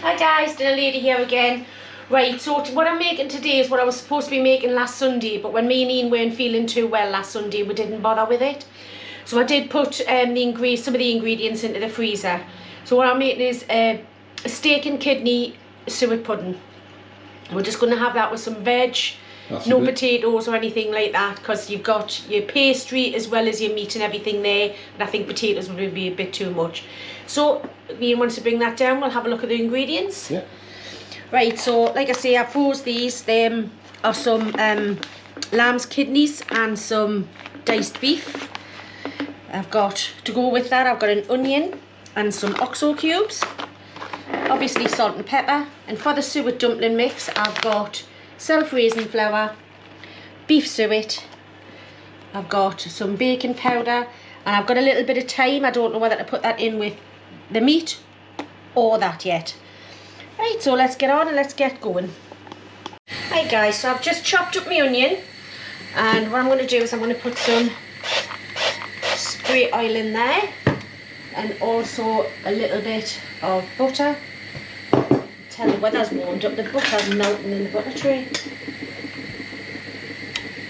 Hi guys, Dinner Lady here again. Right, so what I'm making today is what I was supposed to be making last Sunday, but when me and Ian weren't feeling too well last Sunday, we didn't bother with it. So I did put some of the ingredients into the freezer. So what I'm making is a steak and kidney suet pudding. We're just going to have that with some veg, no potatoes or anything like that, because you've got your pastry as well as your meat and everything there, and I think potatoes would be a bit too much. So Ian wants to bring that down. We'll have a look at the ingredients. Yeah. Right, so like I say, I froze these. Them are some lamb's kidneys and some diced beef. I've got, to go with that, I've got an onion and some oxo cubes. Obviously salt and pepper. And for the suet dumpling mix, I've got self-raising flour, beef suet, I've got some baking powder, and I've got a little bit of thyme. I don't know whether to put that in with the meat or that yet. Right, so let's get on and let's get going. Right guys, so I've just chopped up my onion, and what I'm going to do is I'm going to put some spray oil in there, and also a little bit of butter. Tell the weather's warmed up, the butter's melting in the butter tray.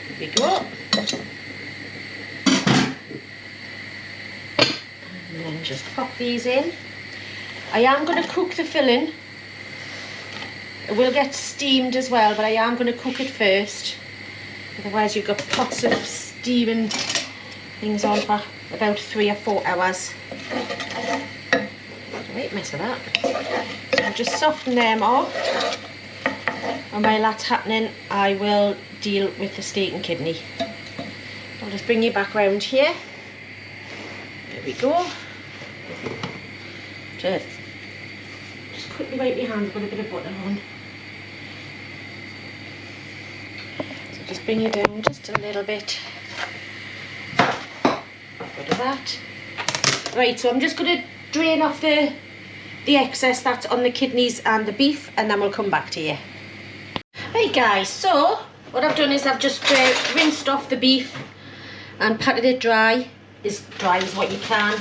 Here we go. And then just pop these in. I am going to cook the filling. It will get steamed as well, but I am going to cook it first. Otherwise you've got pots of steaming things on for about 3 or 4 hours. Right, mess of that. So I'll just soften them off, and while that's happening I will deal with the steak and kidney. I'll just bring you back round here. There we go. Just quickly wipe your hands with a bit of butter on. So just bring you down just a little bit. Rid of that. Right, so I'm just going to drain off the excess that's on the kidneys and the beef, and then we'll come back to you. Right guys, so what I've done is I've just rinsed off the beef and patted it dry as what you can,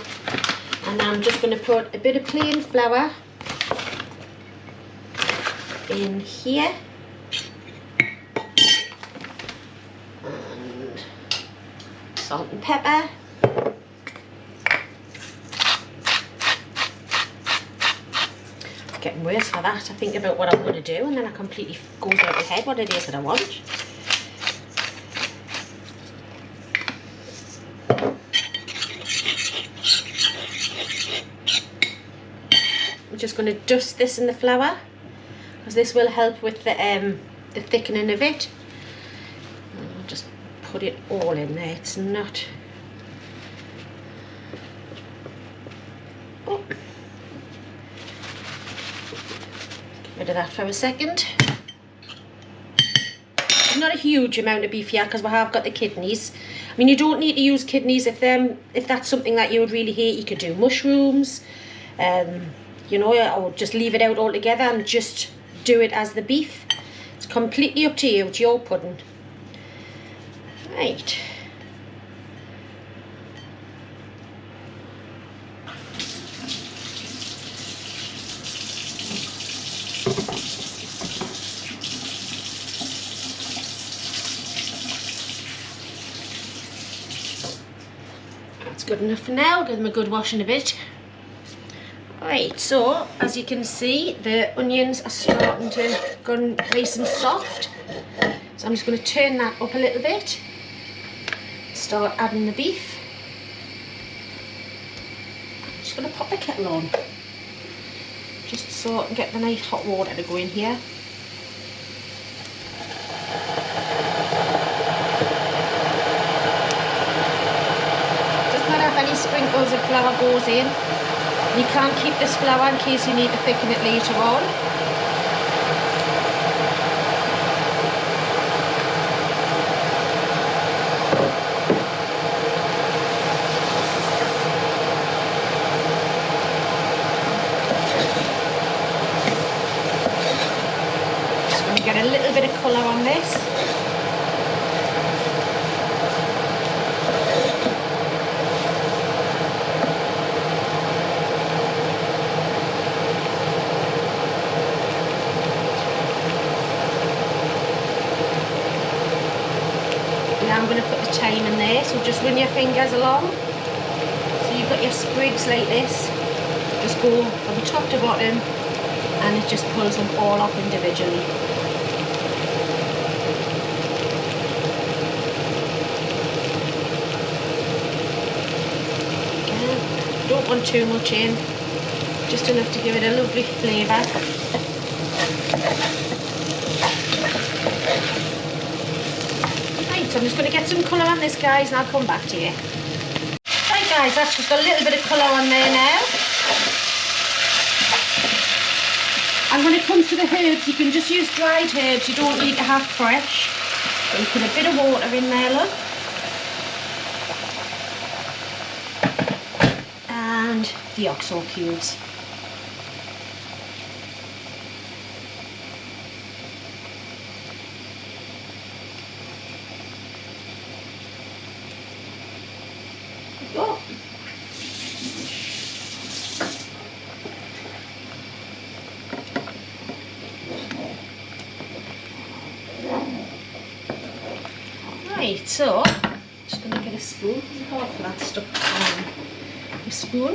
and I'm just going to put a bit of plain flour in here and salt and pepper. Getting worse for that. I think about what I'm going to do, and then I completely goes out of my head what it is that I want. I'm just going to dust this in the flour, because this will help with the thickening of it. I'll just put it all in there. It's not... Oh. Rid of that for a second. Not a huge amount of beef here, because we have got the kidneys. I mean, you don't need to use kidneys if that's something that you would really hate. You could do mushrooms, you know, or just leave it out altogether and just do it as the beef. It's completely up to you. It's your pudding. Right. That's good enough for now. Give them a good wash in a bit. Right, so as you can see, the onions are starting to go nice and soft. So I'm just going to turn that up a little bit. Start adding the beef. I'm just going to pop the kettle on, just so I can get the nice hot water to go in here. Any sprinkles of flour goes in. You can't keep this flour in case you need to thicken it later on. Just going to get a little bit of colour on this. time in there, so just run your fingers along. So you've got your sprigs like this, just go from top to bottom and it just pulls them all off individually. Again, don't want too much in, just enough to give it a lovely flavour. Right, so I'm just going to get some colour on this, guys, and I'll come back to you. Right guys, that's just got a little bit of colour on there now. And when it comes to the herbs, you can just use dried herbs, you don't need to have fresh. So you put a bit of water in there, look. And the oxo cubes. Oh. Right, so just going to get a spoon. There's half of that stuck on the spoon.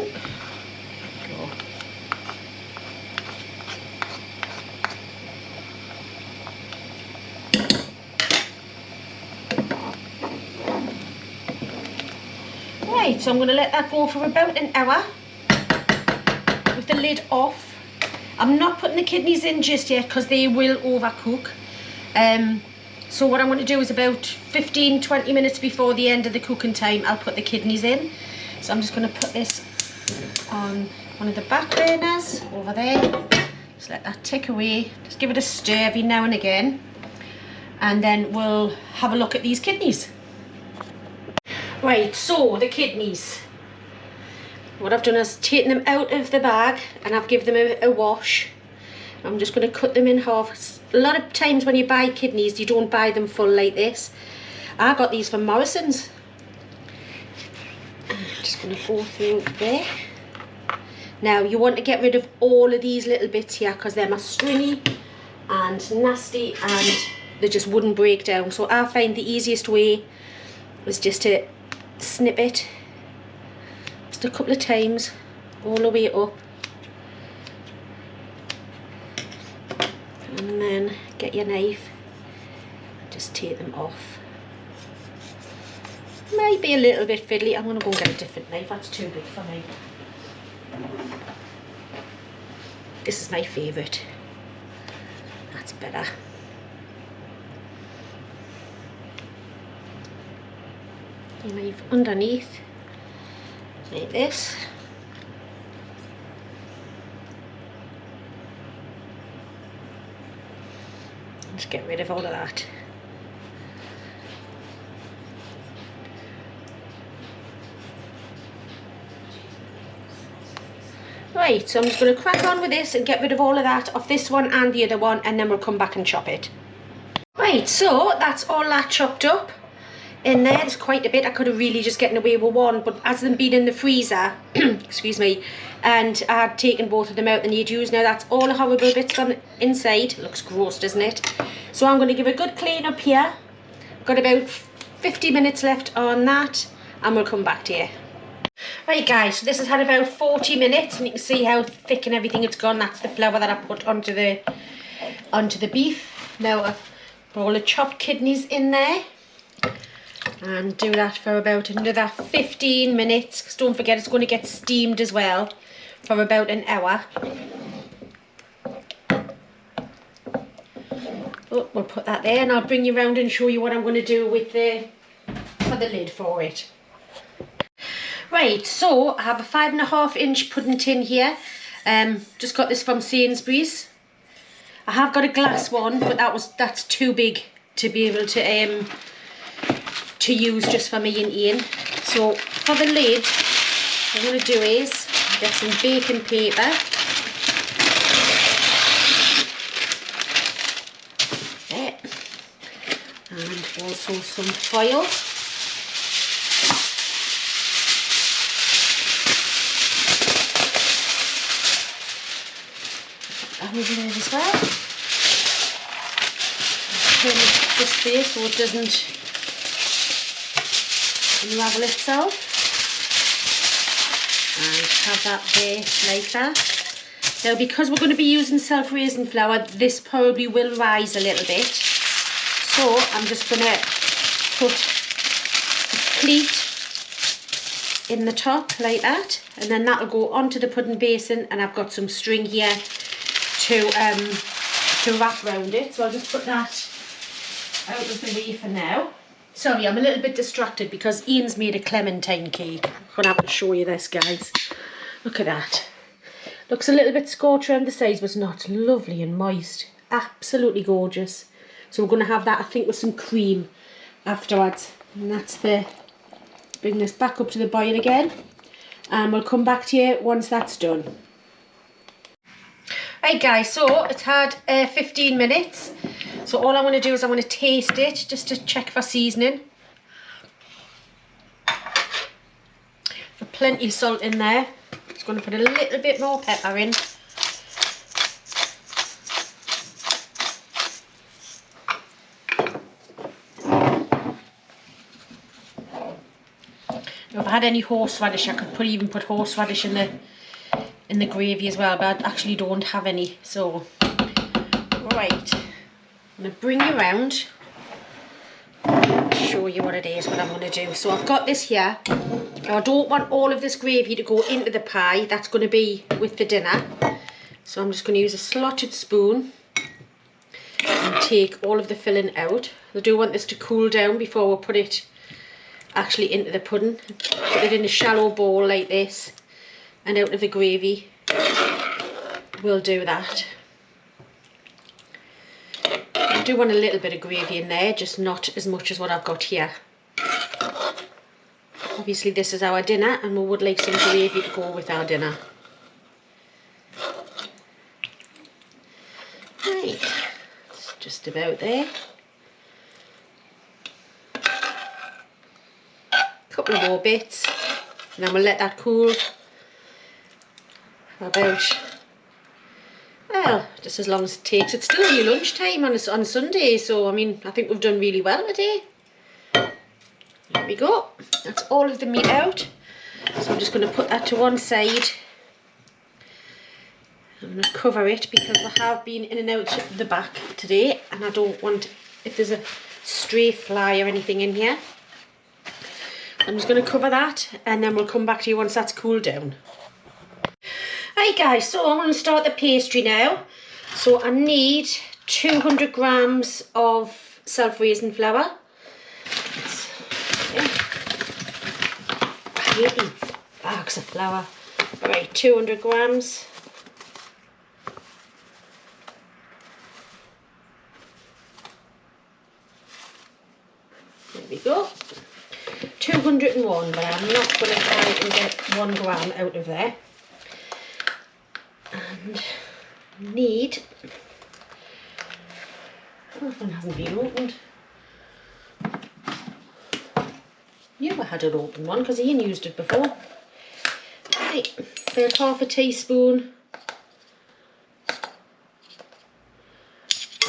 Go. Right, so I'm going to let that go for about an hour with the lid off. I'm not putting the kidneys in just yet because they will overcook. So what I'm going to do is about 15-20 minutes before the end of the cooking time, I'll put the kidneys in. So I'm just going to put this on one of the back burners over there. Just let that tick away. Just give it a stir every now and again. And then we'll have a look at these kidneys. Right, so the kidneys. What I've done is taken them out of the bag and I've given them a wash. I'm just going to cut them in half. A lot of times when you buy kidneys, you don't buy them full like this. I got these from Morrison's. I'm just going to go through there. Now you want to get rid of all of these little bits here because they're stringy and nasty and they just wouldn't break down. So I find the easiest way is just to snip it just a couple of times all the way up. And then get your knife, just take them off. Might be a little bit fiddly. I'm going to go and get a different knife, that's too big for me. This is my favourite. That's better. Knife underneath, like this. Just get rid of all of that. Right, so I'm just going to crack on with this and get rid of all of that off this one and the other one, and then we'll come back and chop it. Right, so that's all that chopped up in there. There's quite a bit. I could have really just gotten away with one, but as them being in the freezer, excuse me, and I'd taken both of them out, the need use. Now that's all the horrible bits on the inside. Looks gross, doesn't it? So I'm going to give a good clean up here. Got about 50 minutes left on that, and we'll come back to you. Right guys, so this has had about 40 minutes, and you can see how thick and everything it's gone. That's the flour that I put onto the beef. Now I put all the chopped kidneys in there. And do that for about another 15 minutes, because don't forget it's going to get steamed as well for about an hour. Oh, we'll put that there, and I'll bring you around and show you what I'm going to do with the lid for it. Right, so I have a 5.5 inch pudding tin here. Just got this from Sainsbury's. I have got a glass one, but that's too big to be able to use just for me and Ian. So for the lid, what I'm going to do is get some baking paper. There. And also some foil. That over there as well. Turn this way so it doesn't unravel itself and have that there like that. Now because we're going to be using self-raising flour, this probably will rise a little bit. So I'm just going to put a pleat in the top like that, and then that'll go onto the pudding basin, and I've got some string here to wrap around it. So I'll just put that out of the way for now. Sorry, I'm a little bit distracted because Ian's made a clementine cake. I'm going to have to show you this, guys. Look at that. Looks a little bit scorched around the sides, but it's not. Lovely and moist. Absolutely gorgeous. So we're going to have that, I think, with some cream afterwards. And that's the... Bring this back up to the boil again. And we'll come back to you once that's done. Right, guys, so it's had 15 minutes. So all I'm going to do is I'm going to taste it just to check for seasoning. Plenty of salt in there. Just going to put a little bit more pepper in. Now, if I had any horseradish, I could even put horseradish in the gravy as well, but I actually don't have any. So, right, I'm going to bring you around and show you what it is, what I'm going to do. So I've got this here. Now I don't want all of this gravy to go into the pie. That's going to be with the dinner. So I'm just going to use a slotted spoon and take all of the filling out. I do want this to cool down before we put it actually into the pudding. Put it in a shallow bowl like this, and out of the gravy we'll do that. I do want a little bit of gravy in there, just not as much as what I've got here. Obviously this is our dinner and we would like some gravy to go with our dinner. Right, it's just about there. Couple of more bits, and then we'll let that cool for about, well, just as long as it takes. It's still only lunchtime on Sunday, so I mean, I think we've done really well today. There we go. That's all of the meat out. So I'm just going to put that to one side. I'm going to cover it because we have been in and out the back today, and I don't want, if there's a stray fly or anything in here. I'm just going to cover that, and then we'll come back to you once that's cooled down. Right, guys, so I'm going to start the pastry now. So I need 200 grams of self-raising flour. I hate these bags of flour. Alright, 200 grams. There we go. 201, but I'm not going to try and get 1 gram out of there. And need, oh, this one hasn't been opened. Yeah, I had an open one because Ian used it before. Right, about half a teaspoon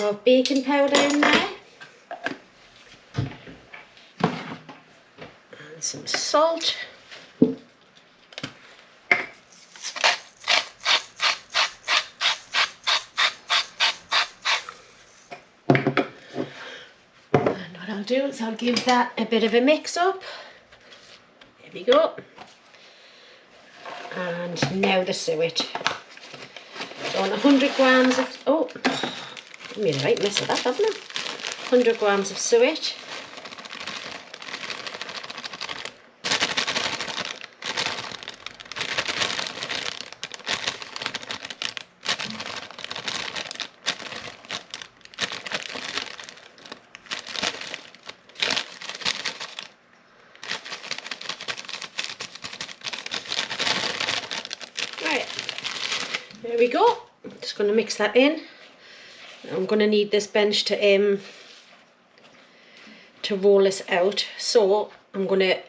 of baking powder in there. And some salt. I'll do is I'll give that a bit of a mix up. There we go. And now the suet. So on 100 grams of, oh, I made a right mess of that, haven't I? 100 grams of suet. There we go. Just going to mix that in. I'm going to need this bench to roll this out. So I'm going to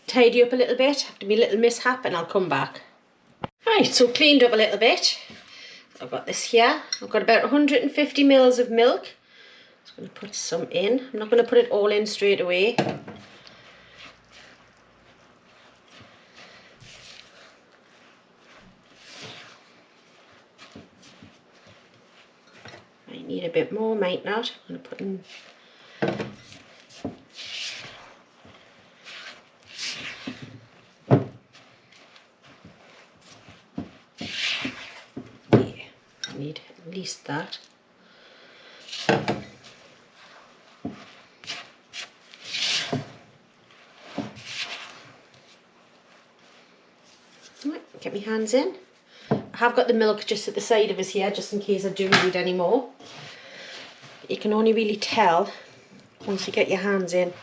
tidy up a little bit after my little mishap, and I'll come back. Right, so cleaned up a little bit. I've got this here. I've got about 150 mils of milk. Just going to put some in. I'm not going to put it all in straight away. I need a bit more, might not. I'm going to put in. Yeah, I need at least that. Right, get my hands in. I have got the milk just at the side of us here, just in case I do need any more. You can only really tell once you get your hands in.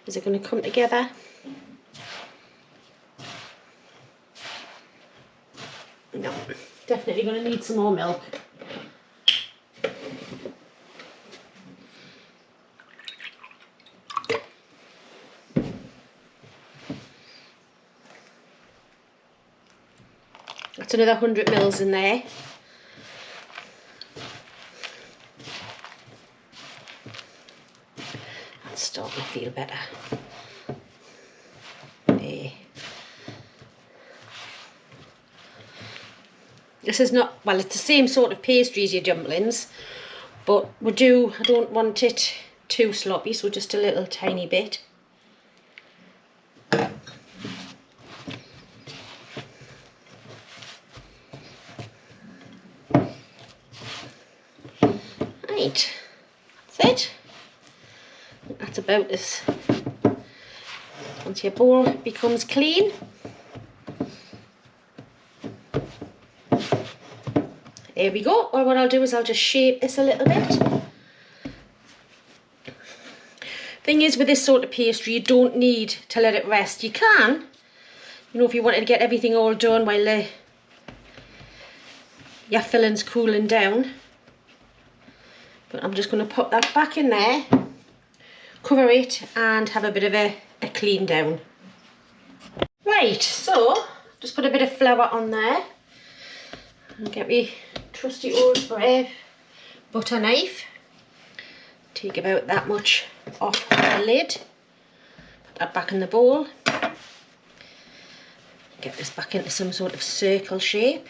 Is it going to come together? No, definitely going to need some more milk. That's another 100 mils in there. That's starting to feel better. There. This is not, well, it's the same sort of pastry as your dumplings, but I don't want it too sloppy, so just a little tiny bit. Right, that's it. That's about this. Once your bowl becomes clean, there we go. Or what I'll do is I'll just shape this a little bit. Thing is, with this sort of pastry, you don't need to let it rest. You can, you know, if you wanted to get everything all done while your filling's cooling down. But I'm just going to pop that back in there, cover it, and have a bit of a clean down. Right, so just put a bit of flour on there and get me trusty old butter knife. Take about that much off the lid, put that back in the bowl, get this back into some sort of circle shape.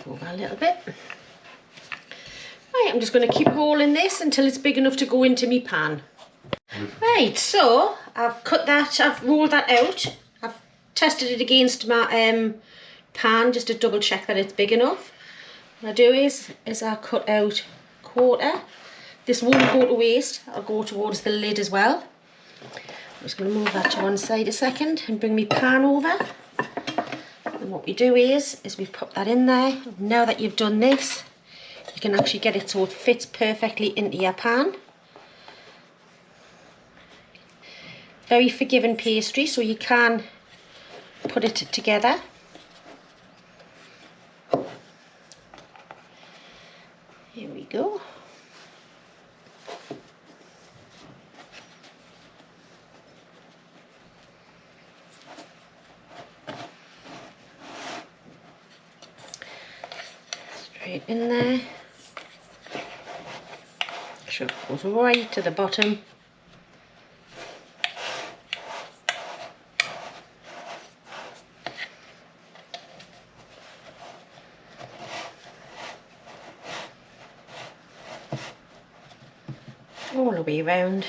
Over a little bit. Right, I'm just going to keep rolling this until it's big enough to go into my pan. Right, so I've cut that, I've rolled that out. I've tested it against my pan just to double check that it's big enough. What I do is I cut out a quarter. This won't go to waste, I'll go towards the lid as well. I'm just going to move that to one side a second and bring my pan over. And what we do is we put that in there. Now that you've done this, you can actually get it so it fits perfectly into your pan. Very forgiving pastry, so you can put it together. Here we go. Straight in there. Sure, goes right to the bottom. All the way around.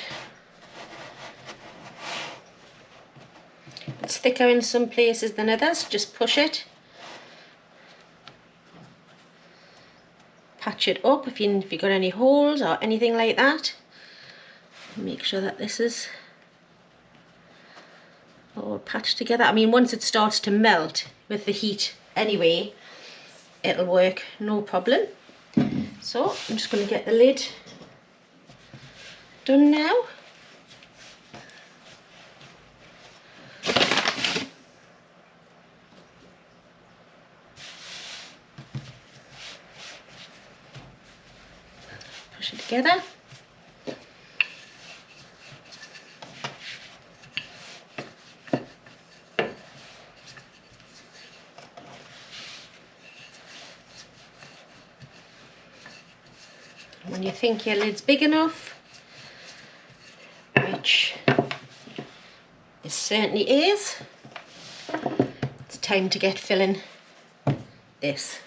It's thicker in some places than others, just push it. Patch it up if you've got any holes or anything like that. Make sure that this is all patched together. I mean, once it starts to melt with the heat anyway, it'll work no problem. So I'm just going to get the lid done now. Mash it together. When you think your lid's big enough, which it certainly is, it's time to get filling this.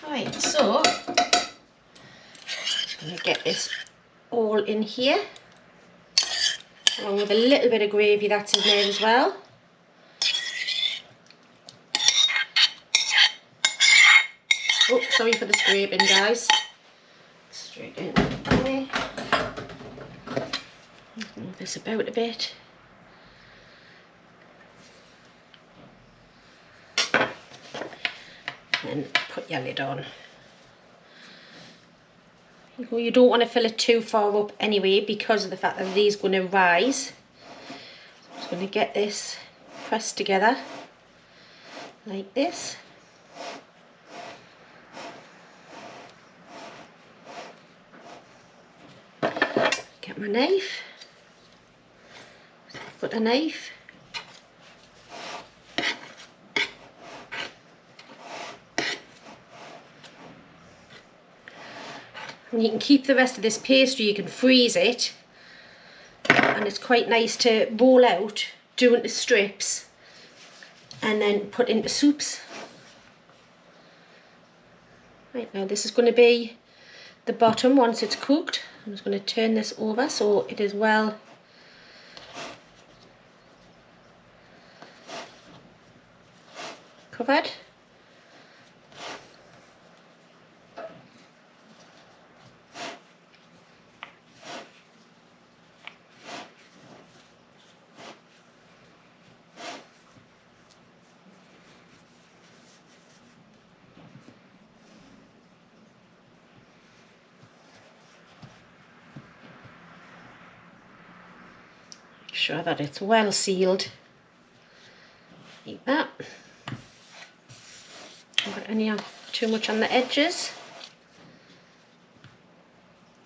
Right, so I'm going to get this all in here, along with a little bit of gravy that's in there as well. Oh, sorry for the scraping, guys. Straight in there. Move this about a bit. And put your lid on. You don't want to fill it too far up anyway, because of the fact that these are going to rise. I'm just going to get this pressed together like this. Get my knife. Put a knife. And you can keep the rest of this pastry, you can freeze it, and it's quite nice to roll out, do into strips, and then put into soups. Right, now this is going to be the bottom once it's cooked. I'm just going to turn this over so it is well covered. Sure that it's well sealed. Like that. Don't got any too much on the edges.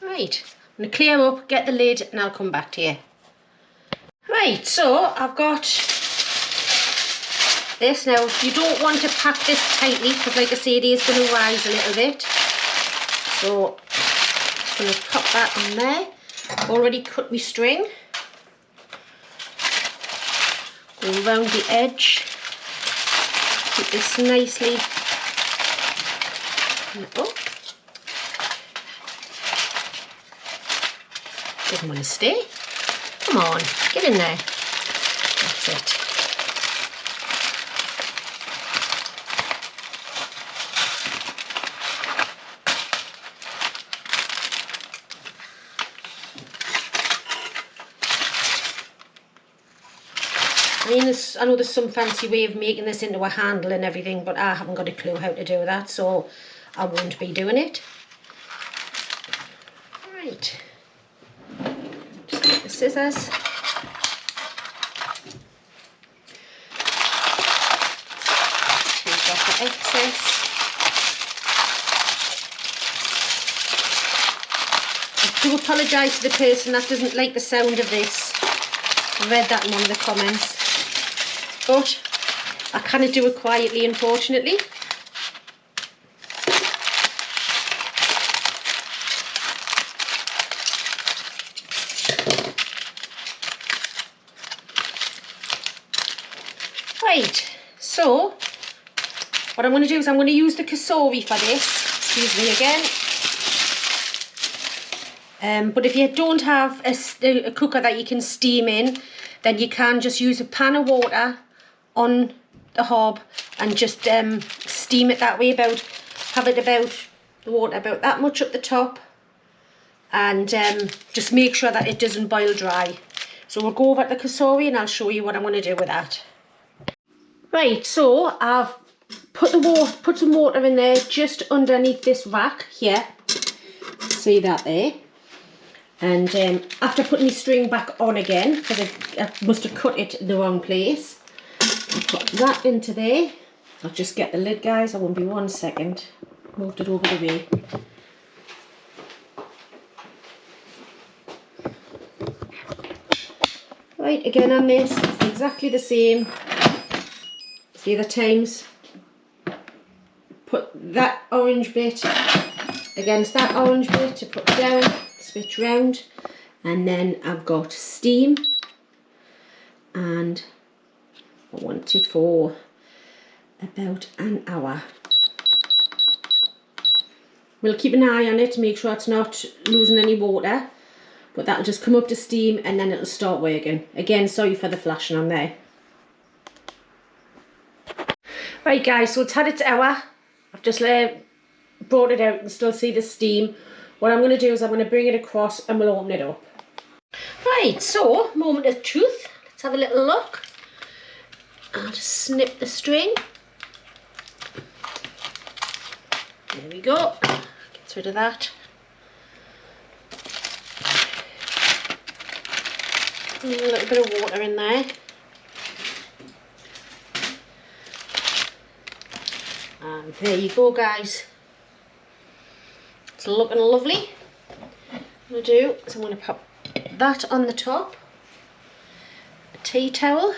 Right, I'm going to clear up, get the lid, and I'll come back to you. Right, so I've got this now. You don't want to pack this tightly because, like I said, it is going to rise a little bit. So I'm going to pop that on there. Already cut my string. Go around the edge. Keep this nicely up. Doesn't want to stay. Come on, get in there. That's it. I mean, I know there's some fancy way of making this into a handle and everything, but I haven't got a clue how to do that, so I won't be doing it. Right. Just get the scissors. Take off the excess. I do apologise to the person that doesn't like the sound of this. I read that in one of the comments. But I cannot do it quietly, unfortunately. Right, so what I'm going to do is I'm going to use the cassoulet for this. Excuse me again. But if you don't have a cooker that you can steam in, then you can just use a pan of water on the hob and just steam it that way. Have it about the water about that much up the top, and just make sure that it doesn't boil dry. So we'll go over to the cassoulet and I'll show you what I'm going to do with that. Right, so I've put some water in there just underneath this rack here. See that there? And after putting my string back on again, because I must have cut it in the wrong place, I'll put that into there. I'll just get the lid, guys. I won't be 1 second. Moved it over the way. Right, again on this, it's exactly the same as the other times. Put that orange bit against that orange bit to put down, switch round, and then I've got steam, and I want it for about an hour. We'll keep an eye on it to make sure it's not losing any water, but that'll just come up to steam and then it'll start working. Again, sorry for the flashing on there. Right guys, so it's had its hour. I've just brought it out and still see the steam. What I'm going to do is I'm going to bring it across and we'll open it up. Right, so moment of truth. Let's have a little look. I'll just snip the string. There we go. Gets rid of that. And a little bit of water in there. And there you go, guys. It's looking lovely. What I'm going to do is I'm going to pop that on the top. A tea towel.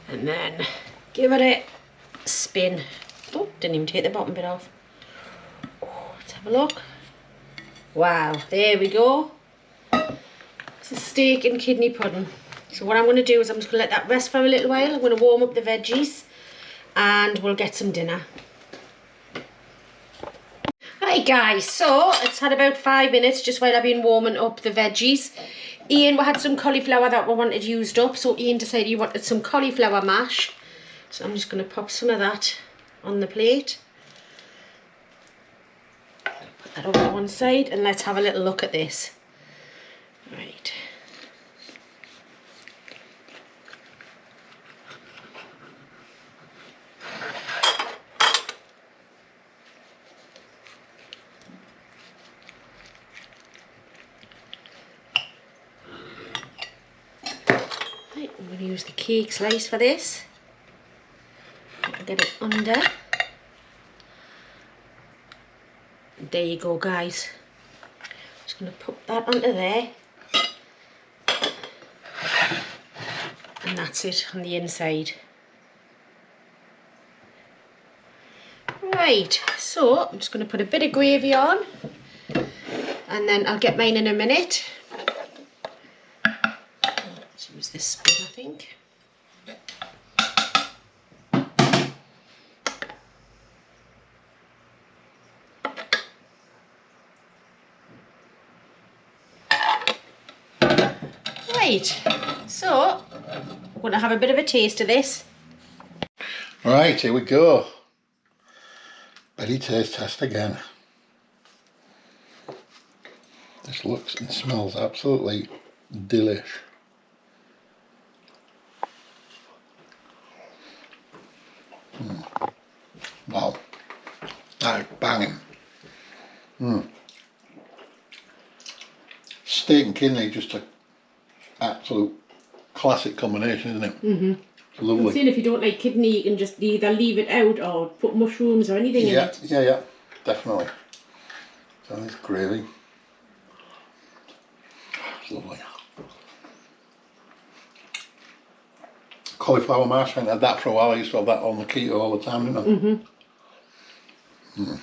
And then give it a spin. Oh, didn't even take the bottom bit off. Oh, let's have a look. Wow, there we go. It's a steak and kidney pudding. So what I'm going to do is I'm just going to let that rest for a little while. I'm going to warm up the veggies and we'll get some dinner. Right guys, so it's had about 5 minutes just while I've been warming up the veggies. Ian, we had some cauliflower that we wanted used up, so Ian decided he wanted some cauliflower mash. So I'm just going to pop some of that on the plate. Put that over to one side and let's have a little look at this. Right. Right, I'm going to use the cake slice for this. I'll get it under. There you go, guys. Just going to put that onto there. And that's it on the inside. Right, so I'm just going to put a bit of gravy on. And then I'll get mine in a minute. Let's use this spoon, I think. Right, so I'm going to have a bit of a taste of this. Right, here we go. Belly taste test again. This looks and smells absolutely delish. Wow, that is banging. Steak and kidney, just an absolute classic combination, isn't it? It's lovely. I'm saying if you don't like kidney, you can just either leave it out or put mushrooms or anything in it. Yeah, definitely. So this gravy. It's lovely. Cauliflower mash, I haven't had that for a while. I used to have that on the keto all the time, didn't I?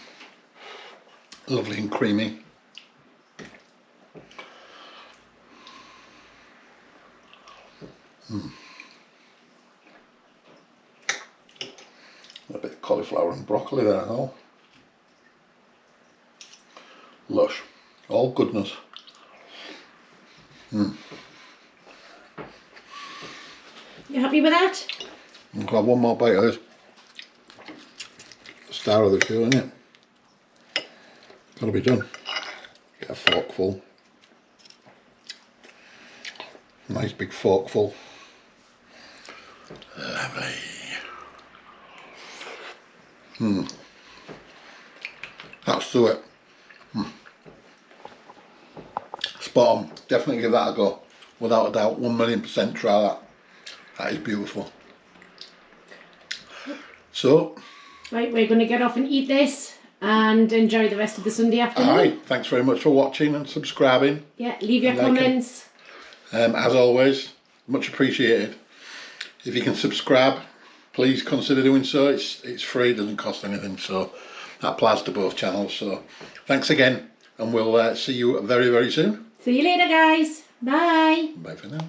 Lovely and creamy. A bit of cauliflower and broccoli there as well. Lush. All goodness. You happy with that? I'll have one more bite of this. Star of the show, isn't it? Gotta be done. Get a forkful. Nice big forkful. Lovely. That's to it. Spot on. Definitely give that a go. Without a doubt, 1,000,000% try that. That is beautiful. So, right, we're going to get off and eat this and enjoy the rest of the Sunday afternoon. aye, thanks very much for watching and subscribing. Yeah, leave your And liking. comments. As always, much appreciated. If you can subscribe, please consider doing so. It's free, it doesn't cost anything, so that applies to both channels. So thanks again, and we'll see you very, very soon. See you later, guys. Bye. Bye for now.